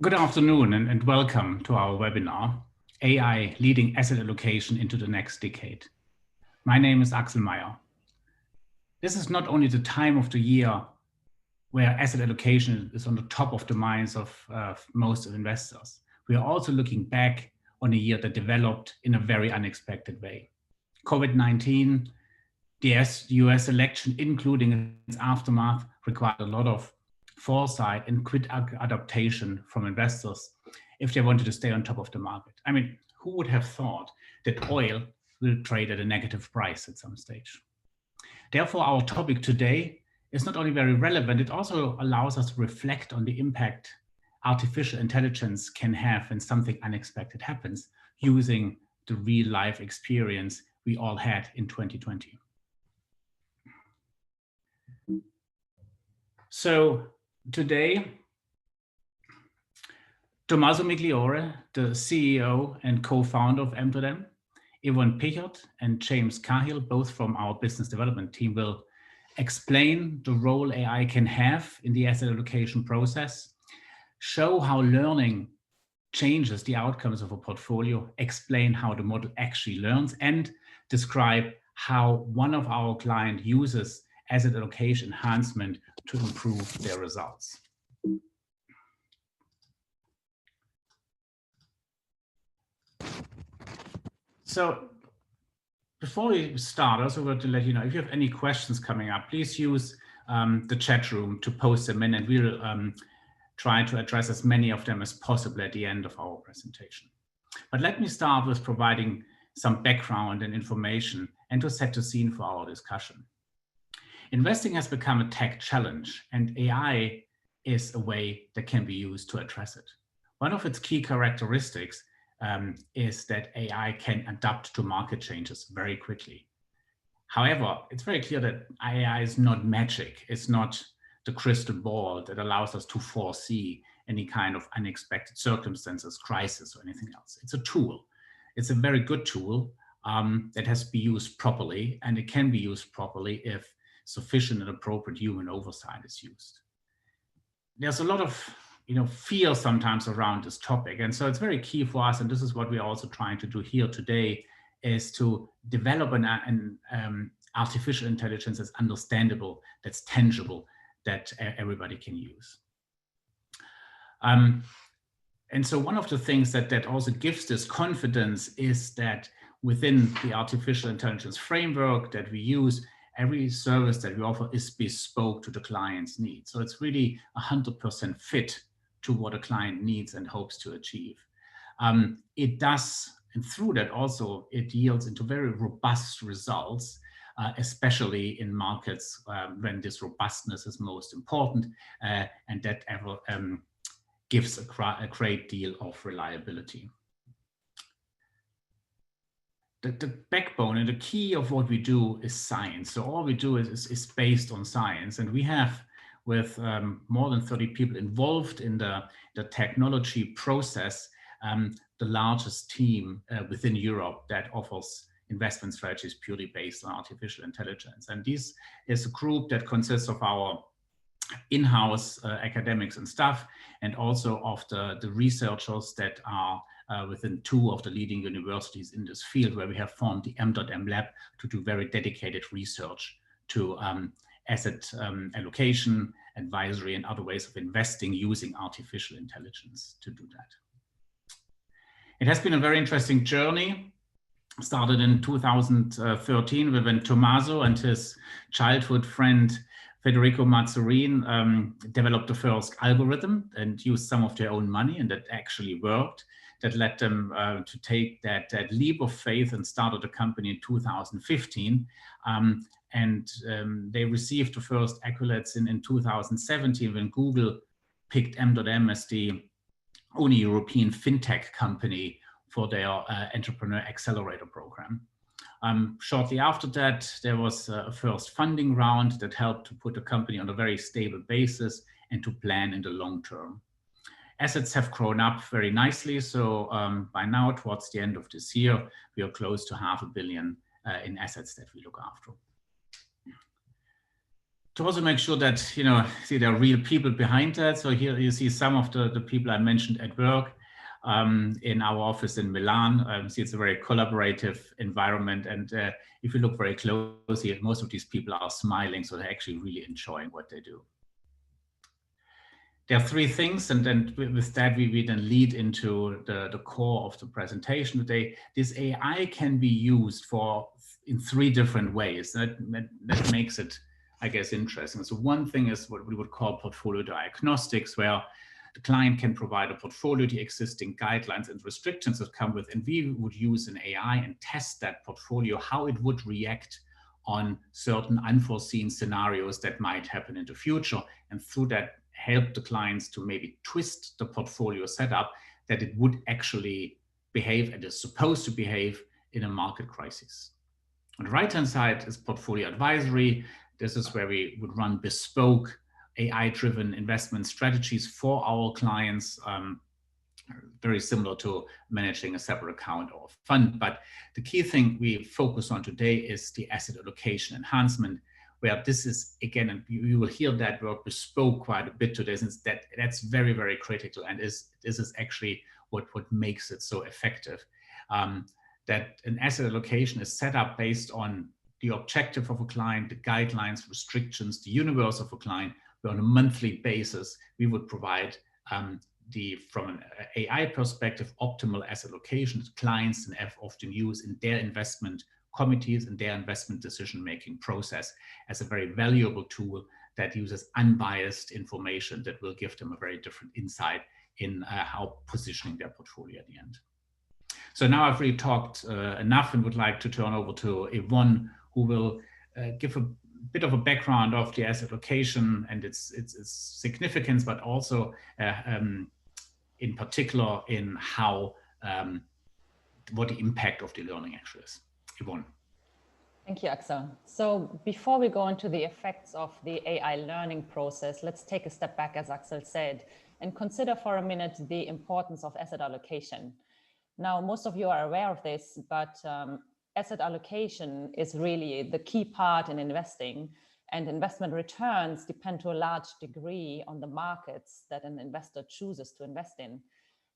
Good afternoon and welcome to our webinar, AI Leading Asset Allocation into the Next Decade. My name is Axel Maier. This is not only the time of the year where asset allocation is on the top of the minds of most investors. We are also looking back on a year that developed in a very unexpected way. COVID-19, the US election, including its aftermath, required a lot of foresight and quick adaptation from investors if they wanted to stay on top of the market. I mean, who would have thought that oil will trade at a negative price at some stage? Therefore, our topic today is not only very relevant, it also allows us to reflect on the impact artificial intelligence can have when something unexpected happens, using the real life experience we all had in 2020. So today, Tommaso Migliore, the CEO and co-founder of MDOTM, Yvonne Pichert and James Cahill, both from our business development team, will explain the role AI can have in the asset allocation process, show how learning changes the outcomes of a portfolio, explain how the model actually learns, and describe how one of our clients uses asset allocation enhancement to improve their results. So before we start, I also want to let you know, if you have any questions coming up, please use the chat room to post them in, and we'll try to address as many of them as possible at the end of our presentation. But let me start with providing some background and information and to set the scene for our discussion. Investing has become a tech challenge, and AI is a way that can be used to address it. One of its key characteristics is that AI can adapt to market changes very quickly. However, it's very clear that AI is not magic. It's not the crystal ball that allows us to foresee any kind of unexpected circumstances, crisis, or anything else. It's a tool. It's a very good tool that has to be used properly, and it can be used properly if sufficient and appropriate human oversight is used. There's a lot of fear sometimes around this topic, and so it's very key for us, and this is what we're also trying to do here today, is to develop an artificial intelligence that's understandable, that's tangible, that everybody can use. And so one of the things that also gives this confidence is that within the artificial intelligence framework that we use, every service that we offer is bespoke to the client's needs. So it's really 100% fit to what a client needs and hopes to achieve. It does, and through that also, it yields into very robust results, especially in markets when this robustness is most important, and that gives a great deal of reliability. The backbone and the key of what we do is science. So all we do is based on science, and we have, with more than 30 people involved in the technology process, the largest team within Europe that offers investment strategies purely based on artificial intelligence. And this is a group that consists of our in-house academics and staff, and also of the researchers that are within two of the leading universities in this field, where we have formed the MDOTM lab to do very dedicated research to asset allocation, advisory, and other ways of investing using artificial intelligence to do that. It has been a very interesting journey. Started in 2013 when Tommaso and his childhood friend Federico Mazzurin developed the first algorithm and used some of their own money, and that actually worked. That led them to take that leap of faith and started a company in 2015. They received the first accolades in 2017 when Google picked MDOTM as the only European fintech company for their entrepreneur accelerator program. Shortly after that, there was a first funding round that helped to put the company on a very stable basis and to plan in the long term. Assets have grown up very nicely. So by now, towards the end of this year, we are close to $500 million in assets that we look after. to also make sure that, see, there are real people behind that. So here you see some of the people I mentioned at work in our office in Milan. See, it's a very collaborative environment. And if you look very closely, most of these people are smiling. So they're actually really enjoying what they do. There are three things, and then with that, we then lead into the core of the presentation today. This AI can be used in three different ways. That makes it, I guess, interesting. So one thing is what we would call portfolio diagnostics, where the client can provide a portfolio, the existing guidelines and restrictions that come with, and we would use an AI and test that portfolio, how it would react on certain unforeseen scenarios that might happen in the future. And through that, help the clients to maybe twist the portfolio setup that it would actually behave and is supposed to behave in a market crisis. On the right-hand side is portfolio advisory. This is where we would run bespoke AI-driven investment strategies for our clients, very similar to managing a separate account or fund. But the key thing we focus on today is the asset allocation enhancement, where this is, again, and you will hear that word bespoke quite a bit today, since that's very, very critical. And this is actually what makes it so effective. That an asset allocation is set up based on the objective of a client, the guidelines, restrictions, the universe of a client, where on a monthly basis, we would provide from an AI perspective, optimal asset allocations clients and often use in their investment committees and their investment decision-making process as a very valuable tool that uses unbiased information that will give them a very different insight in how positioning their portfolio at the end. So now I've really talked enough and would like to turn over to Yvonne, who will give a bit of a background of the asset allocation and its significance, but also in particular in how what the impact of the learning actually is. Yvonne. Thank you, Axel. So before we go into the effects of the AI learning process, let's take a step back, as Axel said, and consider for a minute the importance of asset allocation. Now, most of you are aware of this, but asset allocation is really the key part in investing, and investment returns depend to a large degree on the markets that an investor chooses to invest in.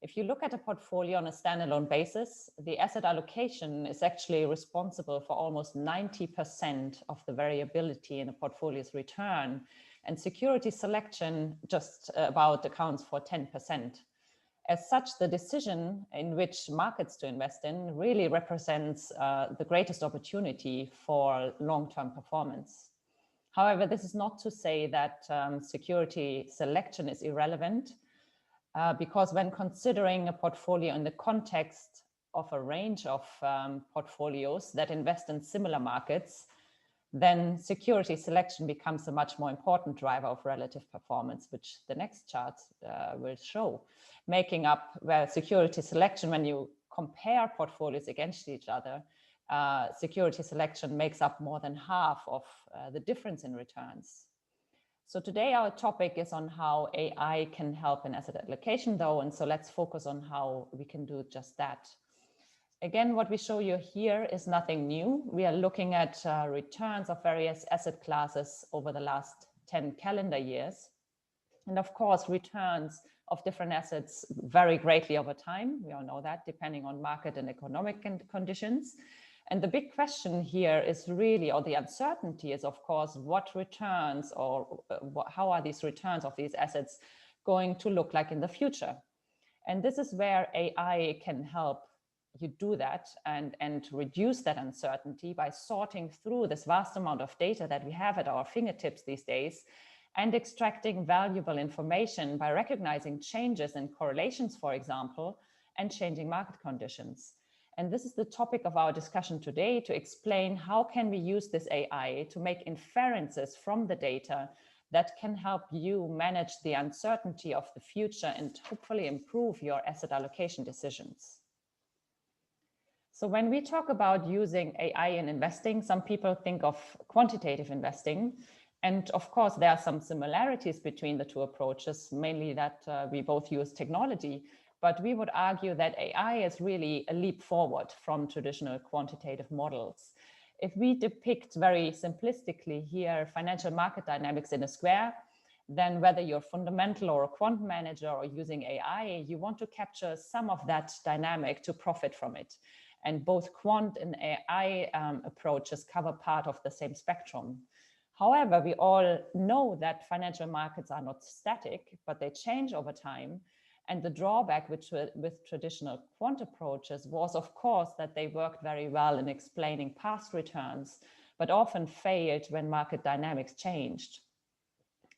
If you look at a portfolio on a standalone basis, the asset allocation is actually responsible for almost 90% of the variability in a portfolio's return, and security selection just about accounts for 10%. As such, the decision in which markets to invest in really represents the greatest opportunity for long-term performance. However, this is not to say that security selection is irrelevant, because when considering a portfolio in the context of a range of portfolios that invest in similar markets, then security selection becomes a much more important driver of relative performance, which the next chart will show. Making up security selection, when you compare portfolios against each other, security selection makes up more than half of the difference in returns. So today our topic is on how AI can help in asset allocation though, and so let's focus on how we can do just that. Again, what we show you here is nothing new. We are looking at returns of various asset classes over the last 10 calendar years. And of course, returns of different assets vary greatly over time. We all know that, depending on market and economic conditions. And the big question here is really, or the uncertainty is, of course, what returns or how are these returns of these assets going to look like in the future? And this is where AI can help you do that and reduce that uncertainty by sorting through this vast amount of data that we have at our fingertips these days and extracting valuable information by recognizing changes in correlations, for example, and changing market conditions. And this is the topic of our discussion today, to explain how can we use this AI to make inferences from the data that can help you manage the uncertainty of the future and hopefully improve your asset allocation decisions. So when we talk about using AI in investing, some people think of quantitative investing. And of course, there are some similarities between the two approaches, mainly that we both use technology. But we would argue that AI is really a leap forward from traditional quantitative models. If we depict very simplistically here financial market dynamics in a square, then whether you're fundamental or a quant manager or using AI, you want to capture some of that dynamic to profit from it. And both quant and AI approaches cover part of the same spectrum. However, we all know that financial markets are not static, but they change over time. And the drawback with traditional quant approaches was, of course, that they worked very well in explaining past returns, but often failed when market dynamics changed.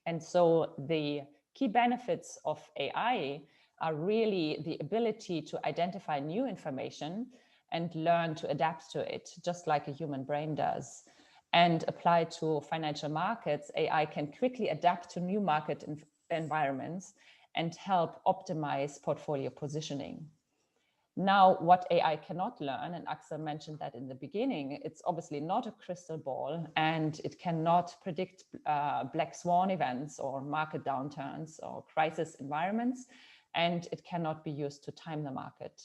And so the key benefits of AI are really the ability to identify new information and learn to adapt to it, just like a human brain does. And applied to financial markets, AI can quickly adapt to new market environments and help optimize portfolio positioning. Now, what AI cannot learn, and Axel mentioned that in the beginning, it's obviously not a crystal ball, and it cannot predict black swan events or market downturns or crisis environments, and it cannot be used to time the market.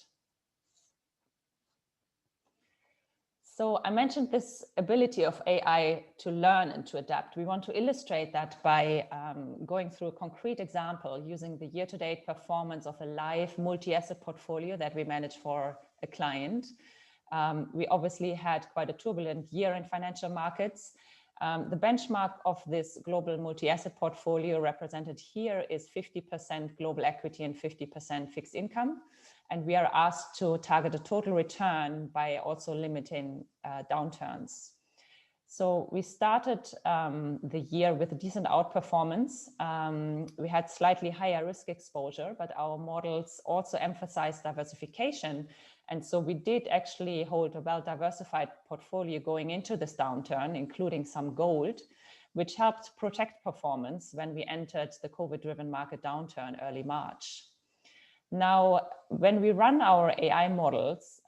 So I mentioned this ability of AI to learn and to adapt. We want to illustrate that by going through a concrete example using the year-to-date performance of a live multi-asset portfolio that we manage for a client. We obviously had quite a turbulent year in financial markets. The benchmark of this global multi-asset portfolio represented here is 50% global equity and 50% fixed income. And we are asked to target a total return by also limiting downturns. So we started the year with a decent outperformance. We had slightly higher risk exposure, but our models also emphasized diversification. And so we did actually hold a well-diversified portfolio going into this downturn, including some gold, which helped protect performance when we entered the COVID-driven market downturn early March. Now, when we run our AI models,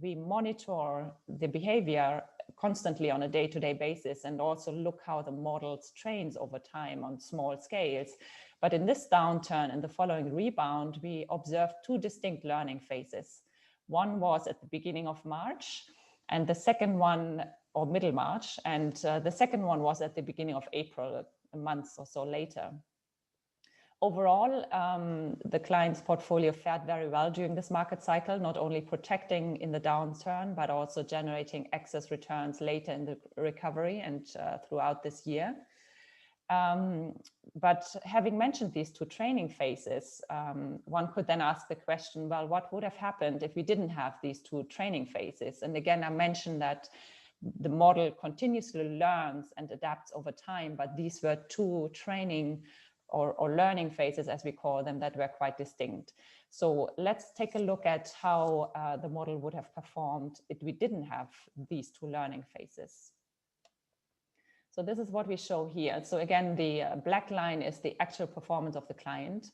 we monitor the behavior constantly on a day-to-day basis and also look how the models trains over time on small scales. But in this downturn and the following rebound, we observed two distinct learning phases. One was at the beginning of March, and the second one, or middle March, and the second one was at the beginning of April, a month or so later. Overall, the client's portfolio fared very well during this market cycle, not only protecting in the downturn, but also generating excess returns later in the recovery and throughout this year. But having mentioned these two training phases, one could then ask the question, well, what would have happened if we didn't have these two training phases? And again, I mentioned that the model continuously learns and adapts over time, but these were two training or learning phases, as we call them, that were quite distinct. So let's take a look at how the model would have performed if we didn't have these two learning phases. So this is what we show here. So again, the black line is the actual performance of the client.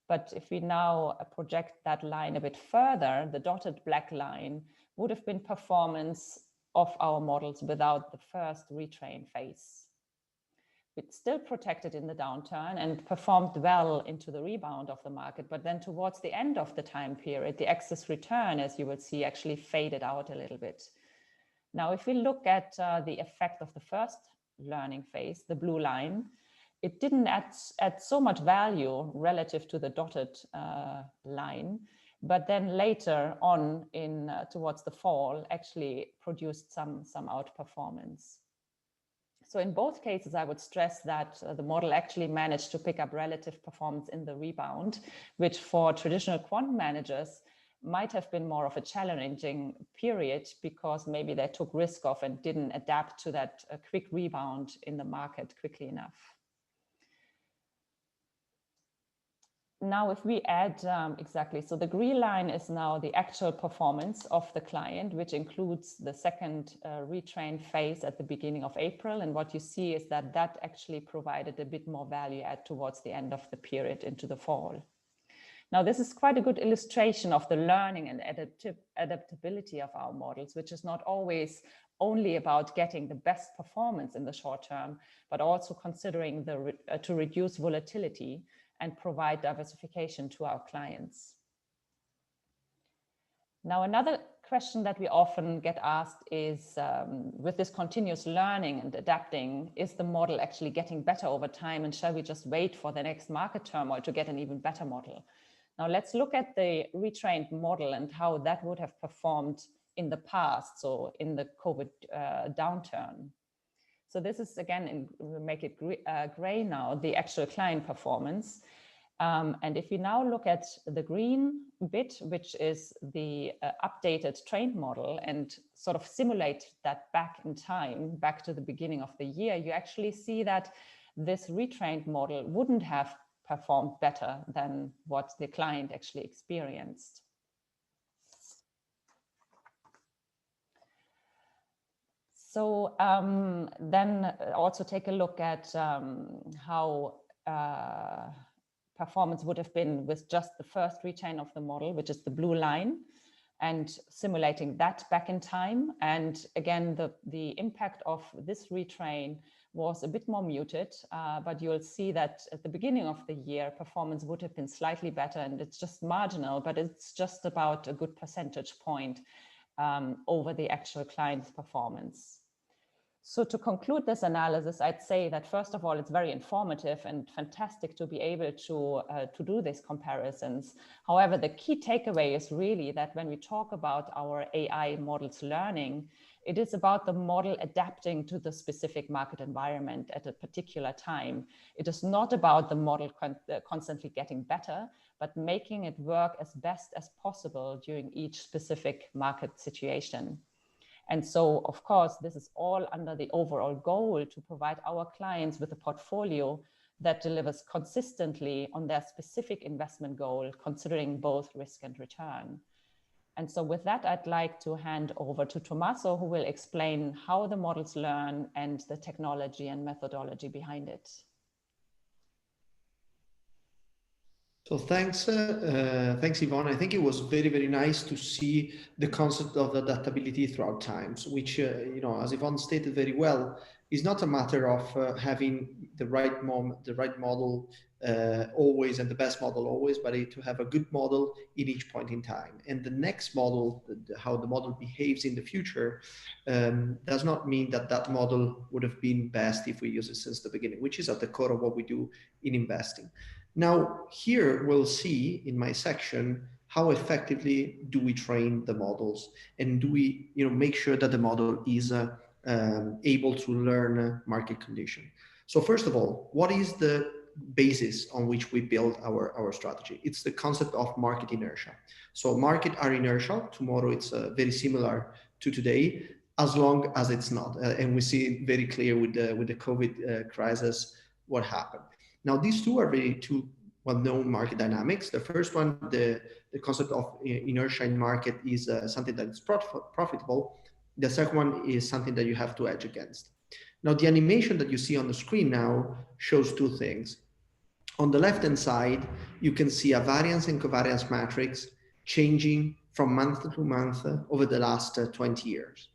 But if we now project that line a bit further, the dotted black line would have been performance of our models without the first retrain phase. It still protected in the downturn and performed well into the rebound of the market. But then towards the end of the time period, the excess return, as you will see, actually faded out a little bit. Now, if we look at the effect of the first learning phase, the blue line, it didn't add so much value relative to the dotted line, but then later on towards the fall actually produced some outperformance. So in both cases, I would stress that the model actually managed to pick up relative performance in the rebound, which for traditional quant managers might have been more of a challenging period because maybe they took risk off and didn't adapt to that quick rebound in the market quickly enough. Now, if we add exactly, so the green line is now the actual performance of the client, which includes the second retrain phase at the beginning of April. And what you see is that that actually provided a bit more value add towards the end of the period into the fall. Now, this is quite a good illustration of the learning and adaptability of our models, which is not always only about getting the best performance in the short term, but also considering to reduce volatility and provide diversification to our clients. Now, another question that we often get asked is, with this continuous learning and adapting, is the model actually getting better over time, and shall we just wait for the next market turmoil to get an even better model? Now, let's look at the retrained model and how that would have performed in the past, so in the COVID downturn. So this is, again, we'll make it gray now, the actual client performance. And if we now look at the green bit, which is the updated trained model, and sort of simulate that back in time, back to the beginning of the year, you actually see that this retrained model wouldn't have performed better than what the client actually experienced. So then also take a look at how performance would have been with just the first retrain of the model, which is the blue line, and simulating that back in time. And again, the impact of this retrain was a bit more muted, but you'll see that at the beginning of the year, performance would have been slightly better, and it's just marginal, but it's just about a good percentage point over the actual client's performance. So to conclude this analysis, I'd say that first of all, it's very informative and fantastic to be able to do these comparisons. However, the key takeaway is really that when we talk about our AI models learning, it is about the model adapting to the specific market environment at a particular time. It is not about the model constantly getting better, but making it work as best as possible during each specific market situation. And so, of course, this is all under the overall goal to provide our clients with a portfolio that delivers consistently on their specific investment goal, considering both risk and return. And so with that, I'd like to hand over to Tommaso, who will explain how the models learn and the technology and methodology behind it. So thanks, Yvonne. I think it was very, very nice to see the concept of adaptability throughout times, which, as Yvonne stated very well, is not a matter of having the right model always and the best model always, but to have a good model in each point in time. And the next model, how the model behaves in the future, does not mean that that model would have been best if we use it since the beginning, which is at the core of what we do in investing. Now, here we'll see in my section how effectively do we train the models, and do we make sure that the model is able to learn market condition. So first of all, what is the basis on which we build our strategy? It's the concept of market inertia. So market are inertial. Tomorrow it's very similar to today, as long as it's not. And we see it very clear with the COVID crisis what happened. Now, these two are two well-known market dynamics. The first one, the concept of inertia in market, is something that is profitable. The second one is something that you have to hedge against. Now, the animation that you see on the screen now shows two things. On the left-hand side, you can see a variance and covariance matrix changing from month to month over the last 20 years.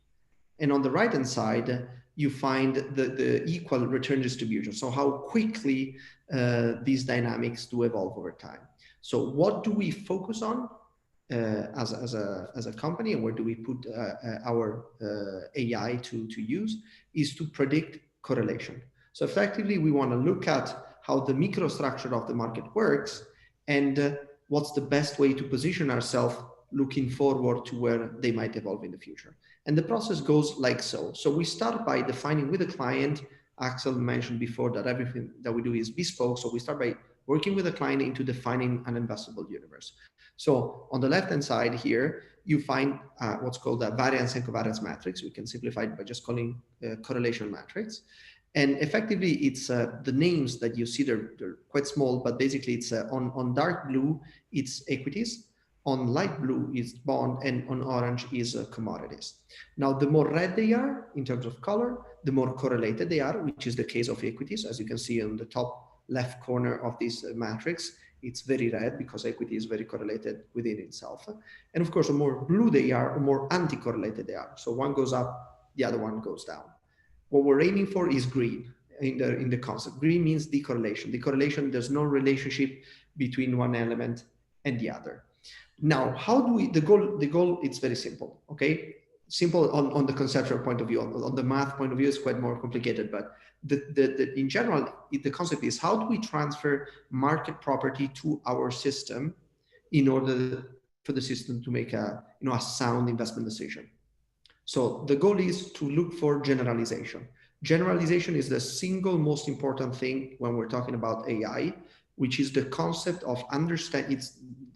And on the right-hand side, you find the equal return distribution. So how quickly these dynamics do evolve over time. So what do we focus on as a company, and where do we put our AI to use, is to predict correlation. So effectively, we want to look at how the microstructure of the market works, and what's the best way to position ourselves looking forward to where they might evolve in the future. And the process goes like so. So we start by defining with the client. Axel mentioned before that everything that we do is bespoke. So we start by working with the client into defining an investable universe. So on the left-hand side here, you find what's called a variance and covariance matrix. We can simplify it by just calling correlation matrix. And effectively, it's the names that you see, they're quite small, but basically it's on dark blue, it's equities. On light blue is bond, and on orange is commodities. Now, the more red they are in terms of color, the more correlated they are, which is the case of equities. As you can see on the top left corner of this matrix, it's very red because equity is very correlated within itself. And of course, the more blue they are, the more anti-correlated they are. So one goes up, the other one goes down. What we're aiming for is green in the concept. Green means decorrelation. Decorrelation, there's no relationship between one element and the other. Now, how do we, the goal, it's very simple, okay? Simple on the conceptual point of view. On the math point of view, it's quite more complicated, but in general, the concept is how do we transfer market property to our system in order for the system to make a sound investment decision. So the goal is to look for generalization. Generalization is the single most important thing when we're talking about AI, which is the concept of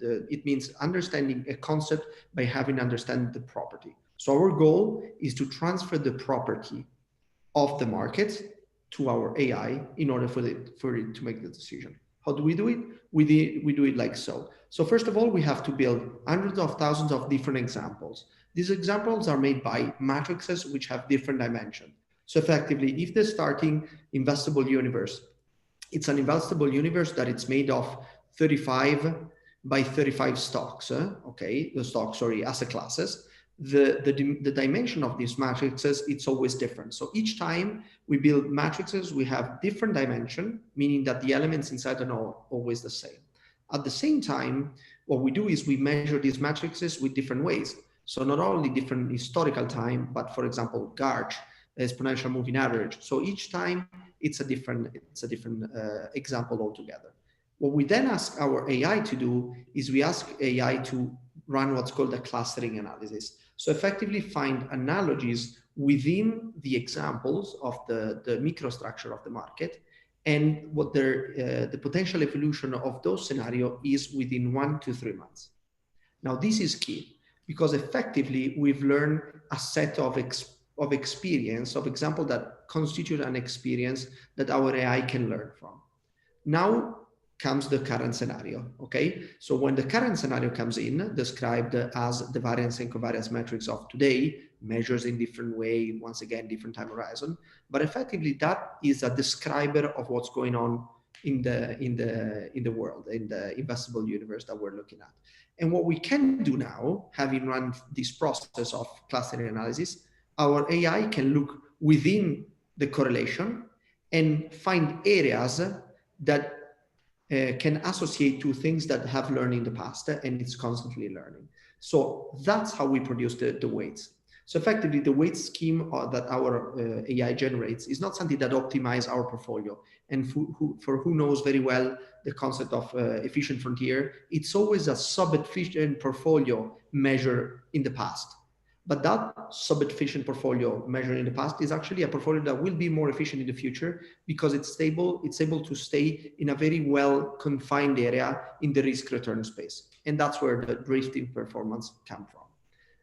it means understanding a concept by having understand the property. So our goal is to transfer the property of the market to our AI in order for it to make the decision. How do we do it? We do it like so. So first of all, we have to build hundreds of thousands of different examples. These examples are made by matrices which have different dimensions. So effectively, if the starting investable universe, it's an investable universe that it's made of 35 by 35 stocks, asset classes. The dimension of these matrices, it's always different. So each time we build matrices, we have different dimension, meaning that the elements inside are always the same. At the same time, what we do is we measure these matrices with different ways. So not only different historical time, but for example, GARCH, exponential moving average. So each time it's a different example altogether. What we then ask our AI to do is we ask AI to run what's called a clustering analysis. So effectively find analogies within the examples of the microstructure of the market and what the potential evolution of those scenarios is within 1 to 3 months. Now, this is key because effectively we've learned a set of examples that constitute an experience that our AI can learn from. Now comes the current scenario, okay? So when the current scenario comes in, described as the variance and covariance metrics of today, measures in different way, once again, different time horizon, but effectively that is a describer of what's going on in the world, in the investable universe that we're looking at. And what we can do now, having run this process of clustering analysis, our AI can look within the correlation and find areas that can associate to things that have learned in the past, and it's constantly learning. So that's how we produce the weights. So effectively, the weight scheme that our AI generates is not something that optimizes our portfolio. And for who knows very well the concept of efficient frontier, it's always a sub-efficient portfolio measure in the past. But that sub-efficient portfolio measured in the past is actually a portfolio that will be more efficient in the future because it's able to stay in a very well confined area in the risk return space. And that's where the drifting performance comes from.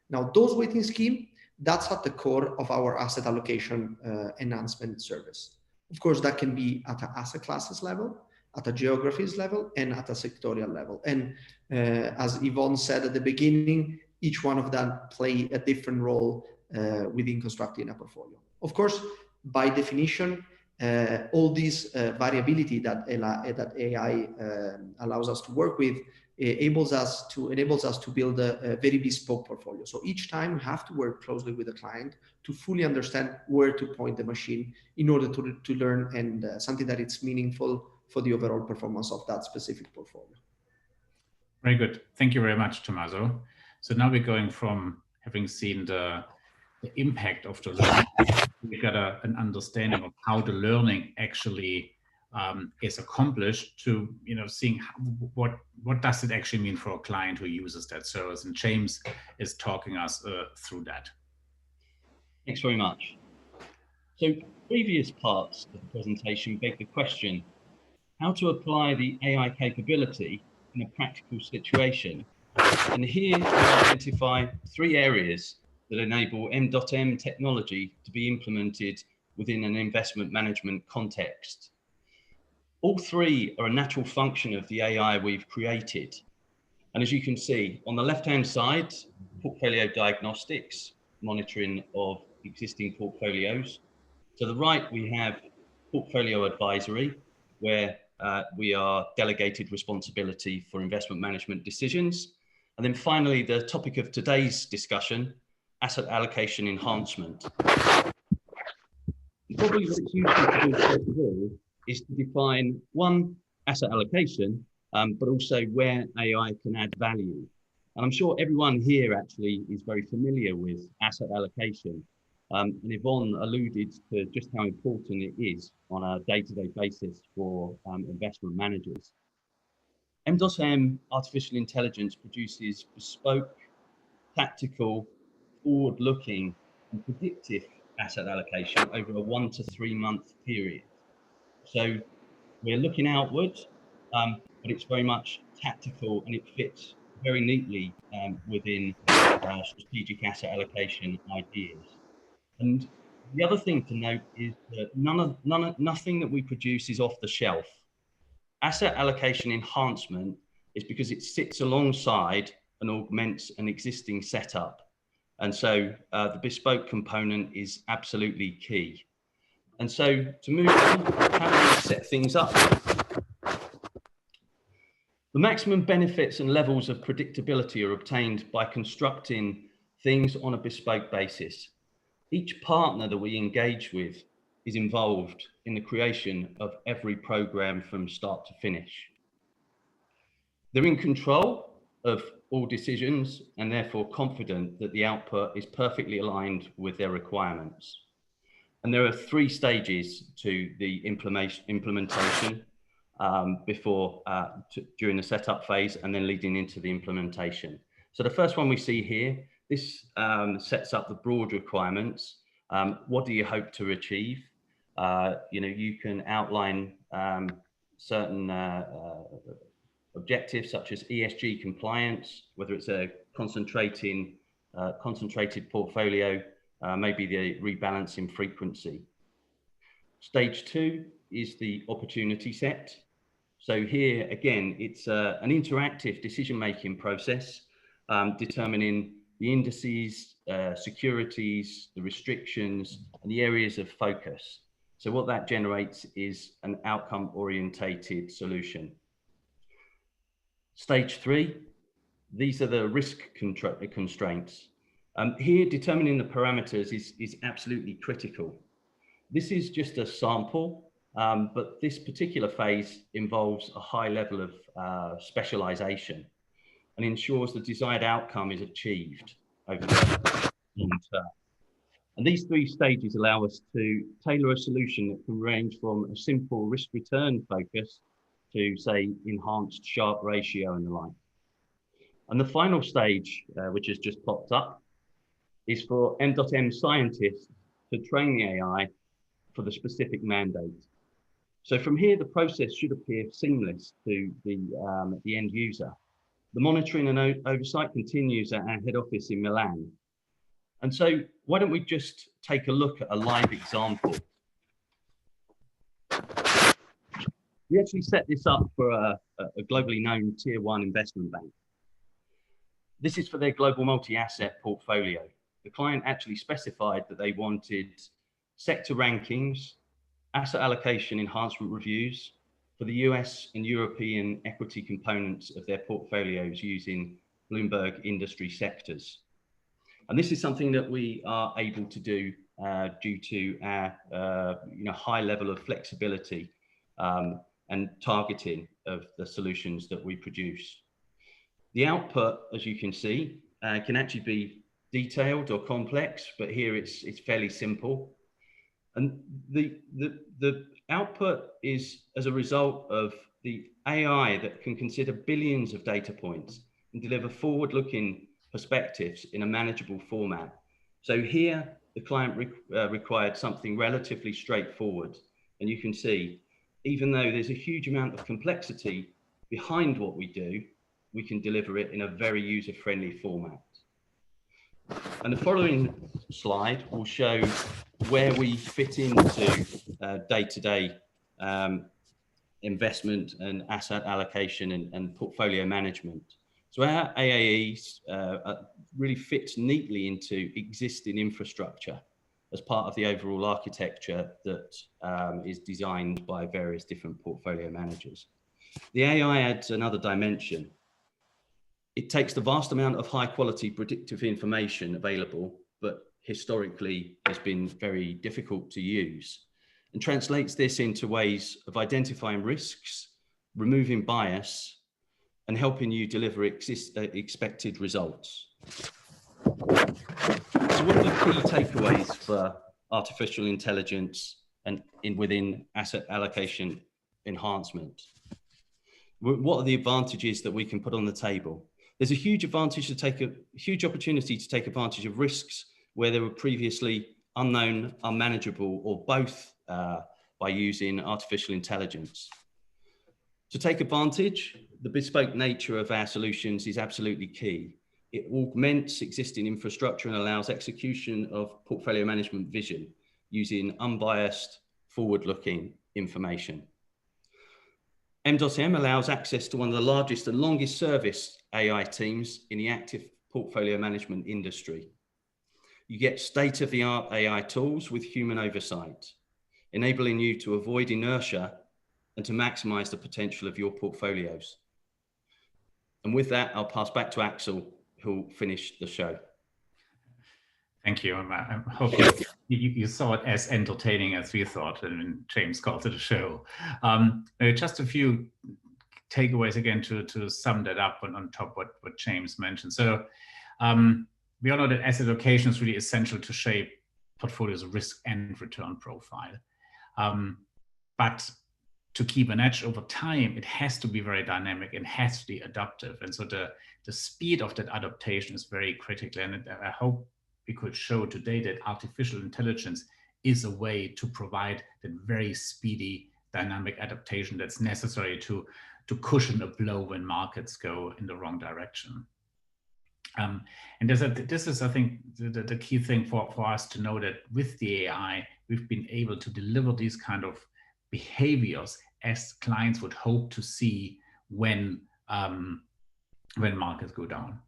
Now, those weighting scheme, that's at the core of our asset allocation enhancement service. Of course, that can be at an asset classes level, at a geographies level, and at a sectorial level. And as Yvonne said at the beginning, each one of them play a different role within constructing a portfolio. Of course, by definition, all this variability that AI allows us to work with enables us to build a very bespoke portfolio. So each time we have to work closely with the client to fully understand where to point the machine in order to learn and something that it's meaningful for the overall performance of that specific portfolio. Very good. Thank you very much, Tommaso. So now we're going from having seen the impact of the learning, we got an understanding of how the learning actually is accomplished to, seeing what does it actually mean for a client who uses that service. And James is talking us through that. Thanks very much. So previous parts of the presentation beg the question, how to apply the AI capability in a practical situation. And here we identify 3 areas that enable MDOTM technology to be implemented within an investment management context. All 3 are a natural function of the AI we've created. And as you can see, on the left-hand side, portfolio diagnostics, monitoring of existing portfolios. To the right, we have portfolio advisory, where we are delegated responsibility for investment management decisions. And then finally, the topic of today's discussion, asset allocation enhancement. Probably what it's useful to do first of all is to define 1, asset allocation, but also where AI can add value. And I'm sure everyone here actually is very familiar with asset allocation. And Yvonne alluded to just how important it is on a day-to-day basis for investment managers. MDOTM artificial intelligence produces bespoke, tactical, forward-looking and predictive asset allocation over a 1 to 3 month period. So we're looking outward, but it's very much tactical, and it fits very neatly within strategic asset allocation ideas. And the other thing to note is that nothing that we produce is off the shelf. Asset allocation enhancement is because it sits alongside and augments an existing setup. And so the bespoke component is absolutely key. And so to move on, how do we set things up? The maximum benefits and levels of predictability are obtained by constructing things on a bespoke basis. Each partner that we engage with is involved in the creation of every program from start to finish. They're in control of all decisions and therefore confident that the output is perfectly aligned with their requirements. And there are 3 stages to the implementation during the setup phase and then leading into the implementation. So the first one we see here, this sets up the broad requirements. What do you hope to achieve? You can outline certain objectives such as ESG compliance, whether it's a concentrated portfolio, maybe the rebalancing frequency. Stage 2 is the opportunity set. So here again, it's an interactive decision-making process, determining the indices, securities, the restrictions, and the areas of focus. So what that generates is an outcome-orientated solution. Stage 3, these are the risk constraints. Here, determining the parameters is absolutely critical. This is just a sample, but this particular phase involves a high level of specialization and ensures the desired outcome is achieved over the long term. And these 3 stages allow us to tailor a solution that can range from a simple risk return focus to, say, enhanced Sharpe ratio and the like. And the final stage, which has just popped up, is for MDOTM scientists to train the AI for the specific mandate. So from here, the process should appear seamless to the end user. The monitoring and oversight continues at our head office in Milan. And so why don't we just take a look at a live example? We actually set this up for a globally known tier 1 investment bank. This is for their global multi-asset portfolio. The client actually specified that they wanted sector rankings, asset allocation enhancement reviews for the US and European equity components of their portfolios using Bloomberg industry sectors. And this is something that we are able to do due to our high level of flexibility and targeting of the solutions that we produce. The output, as you can see, can actually be detailed or complex, but here it's fairly simple. And the output is as a result of the AI that can consider billions of data points and deliver forward-looking perspectives in a manageable format. So here, the client required something relatively straightforward. And you can see, even though there's a huge amount of complexity behind what we do, we can deliver it in a very user-friendly format. And the following slide will show where we fit into day-to-day investment and asset allocation and portfolio management. So our AAEs really fits neatly into existing infrastructure as part of the overall architecture that is designed by various different portfolio managers. The AI adds another dimension. It takes the vast amount of high quality predictive information available, but historically has been very difficult to use, and translates this into ways of identifying risks, removing bias, and helping you deliver expected results. So what are the key takeaways for artificial intelligence and within asset allocation enhancement? What are the advantages that we can put on the table? There's a huge advantage to huge opportunity to take advantage of risks where they were previously unknown, unmanageable, or both by using artificial intelligence. To take advantage, the bespoke nature of our solutions is absolutely key. It augments existing infrastructure and allows execution of portfolio management vision using unbiased, forward-looking information. MDOTM allows access to one of the largest and longest service AI teams in the active portfolio management industry. You get state-of-the-art AI tools with human oversight, enabling you to avoid inertia and to maximize the potential of your portfolios. And with that, I'll pass back to Axel, who'll finish the show. Thank you. I hope you saw it as entertaining as we thought, and James called it a show. Just a few takeaways again to sum that up on top what James mentioned. So we all know that asset allocation is really essential to shape portfolio's risk and return profile. But to keep an edge over time, it has to be very dynamic and has to be adaptive. And so the speed of that adaptation is very critical. And I hope we could show today that artificial intelligence is a way to provide that very speedy dynamic adaptation that's necessary to cushion a blow when markets go in the wrong direction. And this is, I think, the key thing for us to know, that with the AI, we've been able to deliver these kind of behaviors as clients would hope to see when markets go down.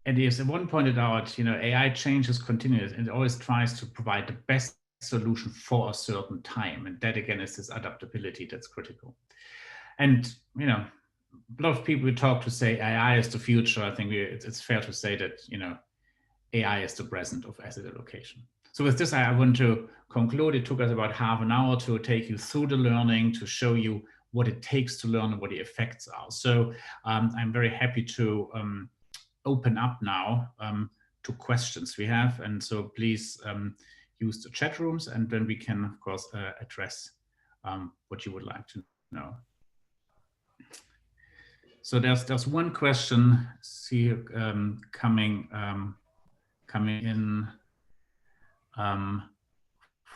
And as Yvonne pointed out, AI changes continuous and it always tries to provide the best solution for a certain time. And that again is this adaptability that's critical. And, a lot of people we talk to say AI is the future. I think it's fair to say that, AI is the present of asset allocation. So with this, I want to conclude. It took us about half an hour to take you through the learning, to show you what it takes to learn and what the effects are. So I'm very happy to open up now to questions we have. And so please use the chat rooms, and then we can, of course, address what you would like to know. So there's one question coming in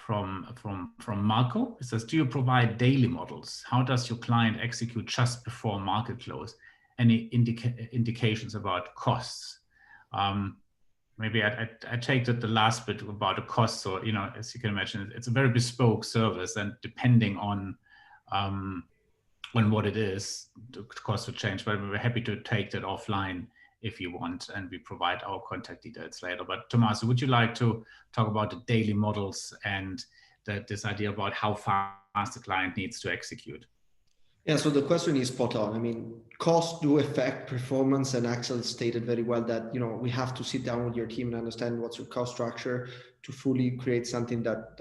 from Marco. It says, do you provide daily models? How does your client execute just before market close? Any indications about costs? Maybe I take the last bit about the costs. So, as you can imagine, it's a very bespoke service, and depending on what it is, the cost will change. But we're happy to take that offline if you want, and we provide our contact details later. But Tommaso, would you like to talk about the daily models and this idea about how fast the client needs to execute? Yeah, so the question is spot on. I mean, costs do affect performance, and Axel stated very well that, we have to sit down with your team and understand what's your cost structure to fully create something that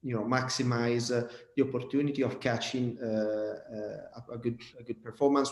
maximize the opportunity of catching a good performance,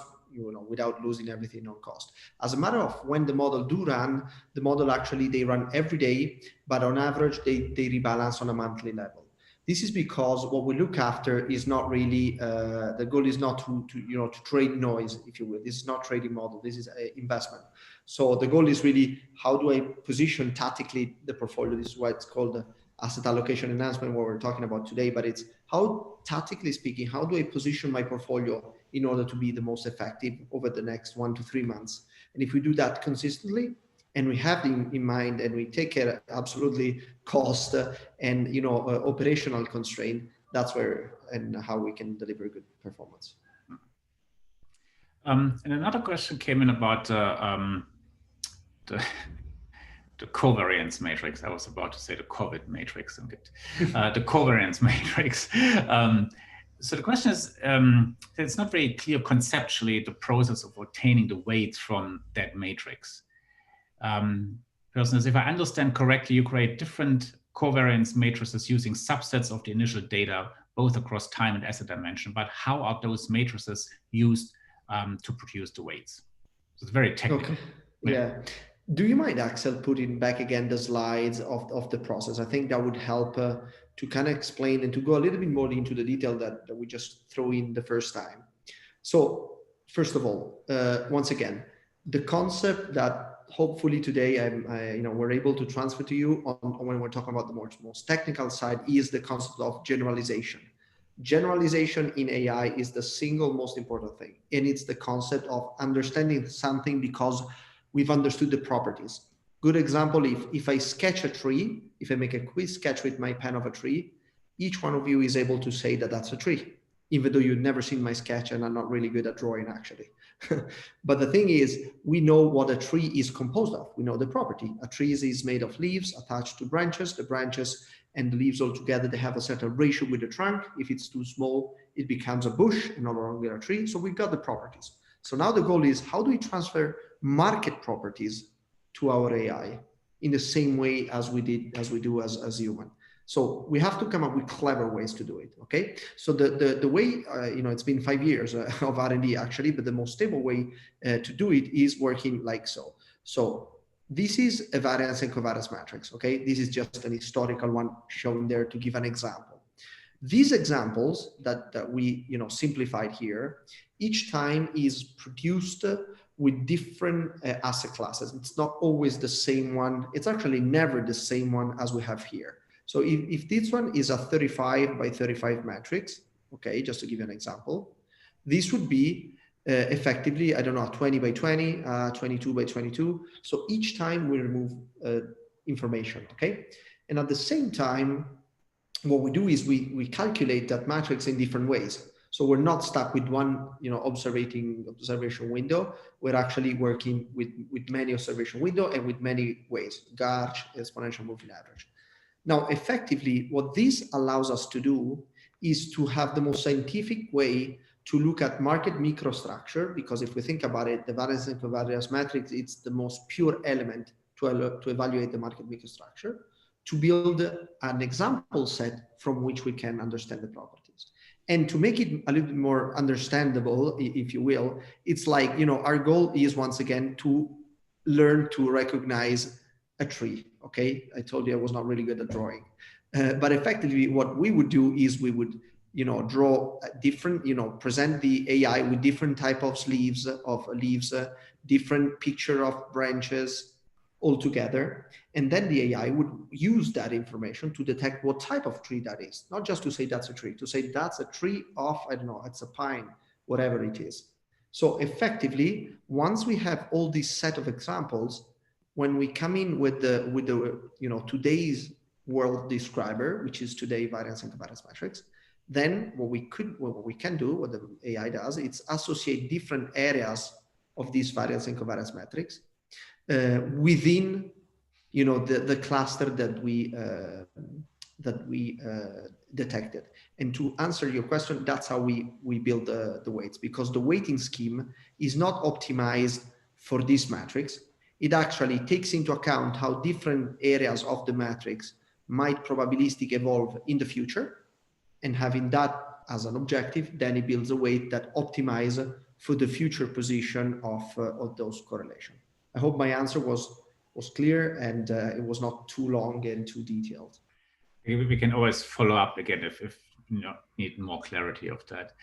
without losing everything on cost. As a matter of when the model do run, the model actually, they run every day, but on average, they rebalance on a monthly level. This is because what we look after is not really, the goal is not to trade noise, if you will. This is not trading model, this is an investment. So the goal is really, how do I position tactically the portfolio? This is why it's called asset allocation enhancement, what we're talking about today, but it's how, tactically speaking, how do I position my portfolio in order to be the most effective over the next 1 to 3 months? And if we do that consistently, and we have in mind, and we take care absolutely cost and operational constraint, that's where and how we can deliver good performance. And another question came in about the covariance matrix. I was about to say the COVID matrix. The covariance matrix. So the question is, it's not very clear conceptually the process of obtaining the weights from that matrix. If I understand correctly, you create different covariance matrices using subsets of the initial data both across time and asset dimension, but how are those matrices used to produce the weights? So it's very technical. Okay. Yeah. Do you mind, Axel, putting back again the slides of the process? I think that would help to kind of explain and to go a little bit more into the detail that we just threw in the first time. So first of all, once again, the concept that hopefully today we're able to transfer to you on when we're talking about the most technical side is the concept of generalization. Generalization in AI is the single most important thing, and it's the concept of understanding something because we've understood the properties. Good example, if I sketch a tree, if I make a quick sketch with my pen of a tree, each one of you is able to say that that's a tree, even though you've never seen my sketch and I'm not really good at drawing actually. But the thing is, we know what a tree is composed of. We know the property. A tree is made of leaves attached to branches. The branches and the leaves all together, they have a certain ratio with the trunk. If it's too small, it becomes a bush and no longer a tree. So we've got the properties. So now the goal is, how do we transfer market properties to our AI in the same way as we do as human? So we have to come up with clever ways to do it. Okay. So the way, it's been 5 years of R&D actually, but the most stable way to do it is working like so. So this is a variance and covariance matrix. Okay. This is just an historical one shown there to give an example. These examples that we, simplified here, each time is produced with different asset classes. It's not always the same one. It's actually never the same one as we have here. So if this one is a 35 by 35 matrix, okay, just to give you an example, this would be effectively, 20 by 20, 22 by 22. So each time we remove information, okay? And at the same time, what we do is we calculate that matrix in different ways. So we're not stuck with one, observation window. We're actually working with many observation window and with many ways, gauge, exponential moving average. Now, effectively, what this allows us to do is to have the most scientific way to look at market microstructure, because if we think about it, the variance and covariance matrix, it's the most pure element to evaluate the market microstructure, to build an example set from which we can understand the properties. And to make it a little bit more understandable, if you will, it's like, our goal is once again to learn to recognize a tree. Okay, I told you I was not really good at drawing, but effectively what we would do is we would, draw different, present the AI with different type of leaves, different picture of branches all together. And then the AI would use that information to detect what type of tree that is, not just to say that's a tree, to say that's a tree of, it's a pine, whatever it is. So effectively, once we have all this set of examples, when we come in with the today's world describer, which is today variance and covariance matrix, then what we can do, what the AI does, it's associate different areas of these variance and covariance matrix within the cluster that we detected. And to answer your question, that's how we build the weights, because the weighting scheme is not optimized for this matrix. It actually takes into account how different areas of the matrix might probabilistic evolve in the future, and having that as an objective, then it builds a weight that optimize for the future position of those correlation. I hope my answer was clear and it was not too long and too detailed. We can always follow up again if need more clarity of that.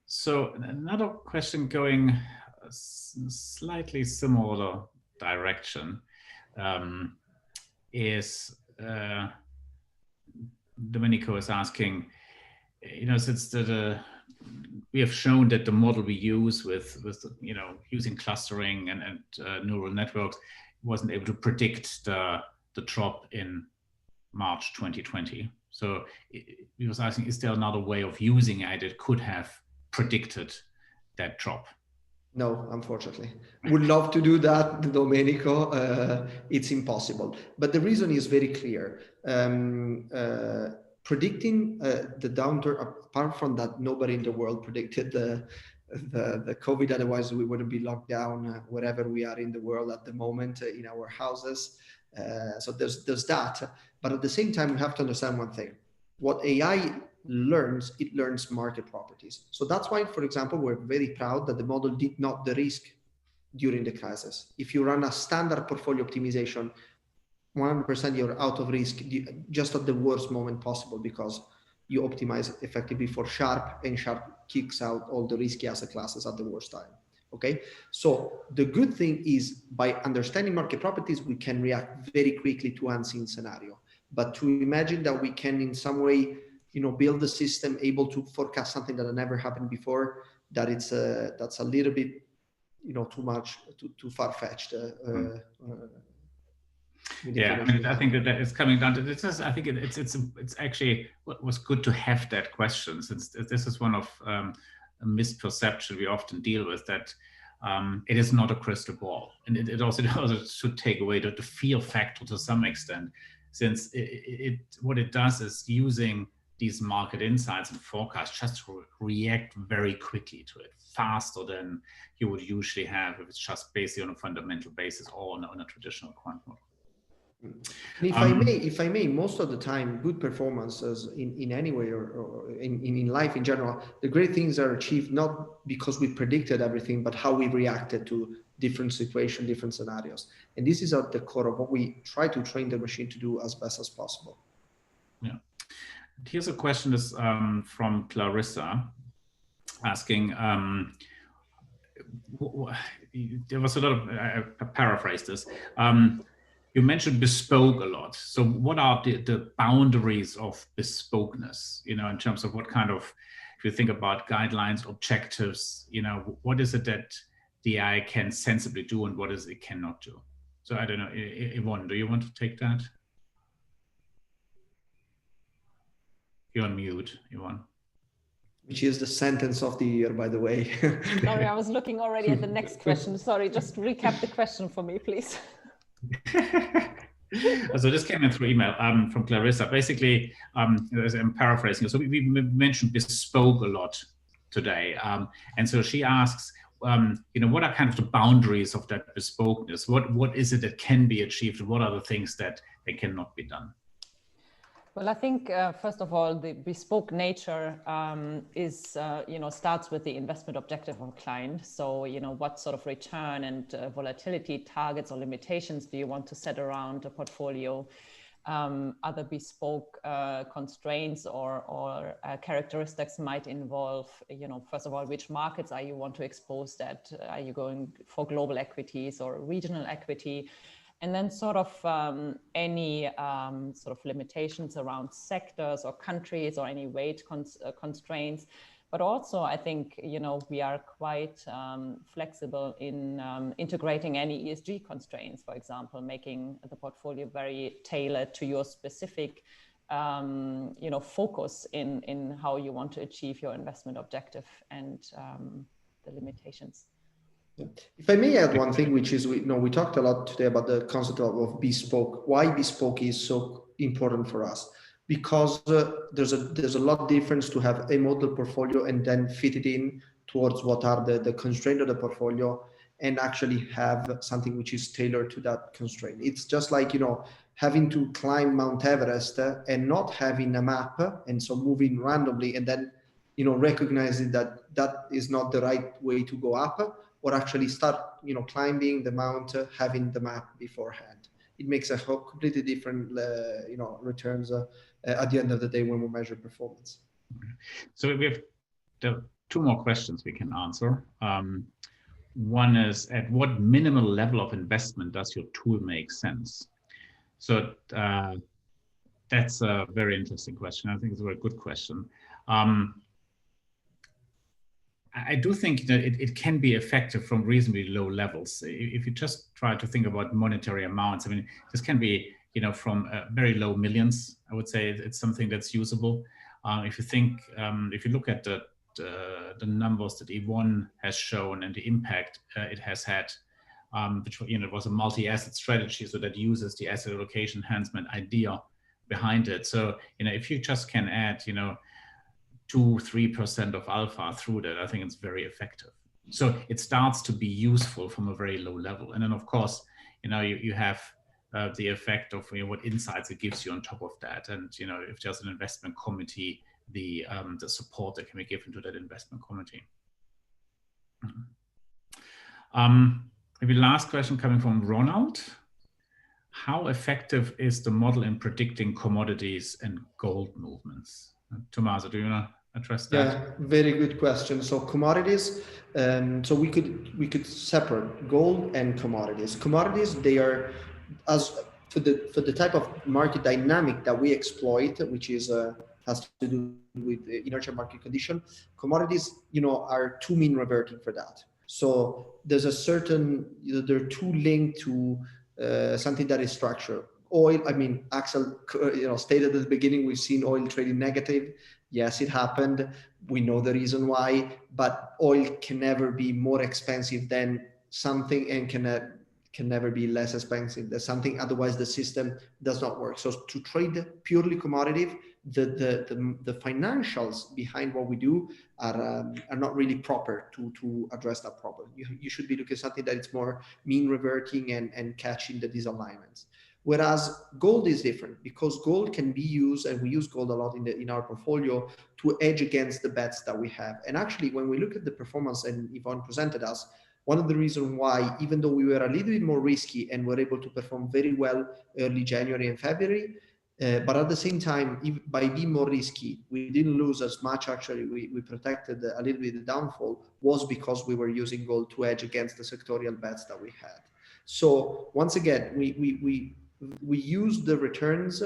So another question going a slightly similar direction is Domenico is asking, since we have shown that the model we use with using clustering and neural networks wasn't able to predict the drop in March 2020. So he was asking, is there another way of using it that could have predicted that drop? No, unfortunately. Would love to do that, Domenico. It's impossible. But the reason is very clear. Predicting the downturn, apart from that, nobody in the world predicted the COVID. Otherwise, we wouldn't be locked down wherever we are in the world at the moment in our houses. So there's that. But at the same time, we have to understand one thing. what AI learns, it learns market properties. So that's why, for example, we're very proud that the model did not de-risk during the crisis. If you run a standard portfolio optimization, 100% you're out of risk just at the worst moment possible, because you optimize effectively for Sharp, and Sharp kicks out all the risky asset classes at the worst time. Okay, so the good thing is, by understanding market properties, we can react very quickly to unseen scenario. But to imagine that we can in some way, build a system able to forecast something that had never happened before, that's a little bit, too much, too far-fetched. Yeah, I mean, I think that is coming down to this. I think it's actually what was good to have that question, since this is one of a misperception we often deal with, that it is not a crystal ball, and it also should take away the fear factor to some extent, since what it does is using these market insights and forecasts just to react very quickly to it, faster than you would usually have if it's just basically on a fundamental basis or on a traditional quant model. If I may, most of the time, good performances in any way or in life in general, the great things are achieved not because we predicted everything, but how we reacted to different situations, different scenarios. And this is at the core of what we try to train the machine to do as best as possible. Yeah. Here's a question that's from Clarissa, asking, there was a lot of, I paraphrased this. You mentioned bespoke a lot. So what are the boundaries of bespokeness, in terms of what kind of, if you think about guidelines, objectives, what is it that the AI can sensibly do and what is it cannot do? So I don't know, Yvonne, do you want to take that? You're on mute, Yvonne. Which is the sentence of the year, by the way. Sorry, I was looking already at the next question. Sorry, just recap the question for me, please. So this came in through email from Clarissa. Basically, as I'm paraphrasing, so we mentioned bespoke a lot today, and so she asks, what are kind of the boundaries of that bespokeness? What is it that can be achieved, and what are the things that cannot be done? Well, I think first of all, the bespoke nature is, starts with the investment objective of a client. So, what sort of return and volatility targets or limitations do you want to set around a portfolio? Other bespoke constraints or characteristics might involve, first of all, which markets are you want to expose that? Are you going for global equities or regional equity? And then sort of any sort of limitations around sectors or countries or any weight constraints. But also, I think, we are quite flexible in integrating any ESG constraints, for example, making the portfolio very tailored to your specific, focus in how you want to achieve your investment objective and the limitations. If I may add one thing, which is, we talked a lot today about the concept of bespoke. Why bespoke is so important for us? Because there's a lot of difference to have a model portfolio and then fit it in towards what are the constraints of the portfolio, and actually have something which is tailored to that constraint. It's just like, having to climb Mount Everest and not having a map, and so moving randomly, and then, recognizing that that is not the right way to go up, or actually start, climbing the mount, having the map beforehand. It makes a completely different, returns at the end of the day when we measure performance. So we have two more questions we can answer. One is, at what minimal level of investment does your tool make sense? So that's a very interesting question. I think it's a very good question. I do think that it can be effective from reasonably low levels. If you just try to think about monetary amounts, I mean, this can be, from very low millions. I would say it's something that's usable. If you think, if you look at the numbers that Yvonne has shown and the impact it has had, which, it was a multi-asset strategy, so that uses the asset allocation enhancement idea behind it. So, if you just can add, 2-3% of alpha through that, I think it's very effective. So it starts to be useful from a very low level. And then, of course, you have the effect of what insights it gives you on top of that, and if there's an investment committee, the support that can be given to that investment committee. Maybe last question coming from Ronald. How effective is the model in predicting commodities and gold movements? Tommaso, do you want to address that? Yeah, very good question. So commodities, so we could separate gold and commodities. Commodities, they are, as for the type of market dynamic that we exploit, which is has to do with the inertia market condition. Commodities, are too mean reverting for that. So there's a certain, they're too linked to something that is structural. Oil, I mean, Axel, stated at the beginning, we've seen oil trading negative. Yes, it happened. We know the reason why, but oil can never be more expensive than something, and can never be less expensive than something. Otherwise, the system does not work. So to trade purely commodity, the financials behind what we do are not really proper to address that problem. You should be looking at something that is more mean reverting and catching the disalignments. Whereas gold is different, because gold can be used, and we use gold a lot in our portfolio, to hedge against the bets that we have. And actually, when we look at the performance, and Yvonne presented us, one of the reasons why, even though we were a little bit more risky and were able to perform very well early January and February, but at the same time, by being more risky, we didn't lose as much. Actually, we protected a little bit the downfall, was because we were using gold to hedge against the sectorial bets that we had. So once again, we use the returns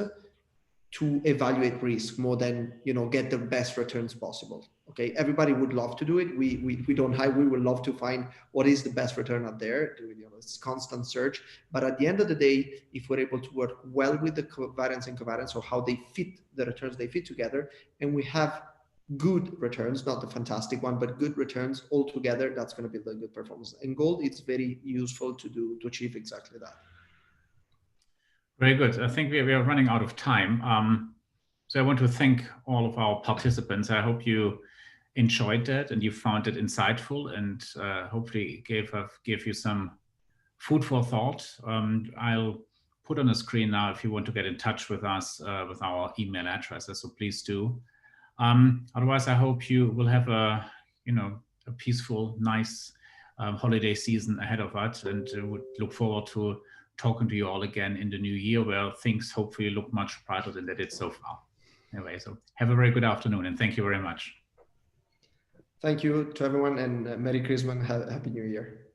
to evaluate risk more than get the best returns possible. Okay, everybody would love to do it. We don't hide. We would love to find what is the best return out there. It's constant search. But at the end of the day, if we're able to work well with the covariance and covariance, or how they fit, the returns they fit together, and we have good returns, not the fantastic one, but good returns all together, that's going to build a good performance. And gold, it's very useful to achieve exactly that. Very good. I think we are running out of time. So I want to thank all of our participants. I hope you enjoyed that and you found it insightful, and hopefully gave you some food for thought. I'll put on the screen now if you want to get in touch with us with our email addresses, so please do. Otherwise, I hope you will have a peaceful, nice holiday season ahead of us, and would look forward to talking to you all again in the new year, where things hopefully look much brighter than they did so far. Anyway, so have a very good afternoon, and thank you very much. Thank you to everyone, and Merry Christmas, Happy New Year.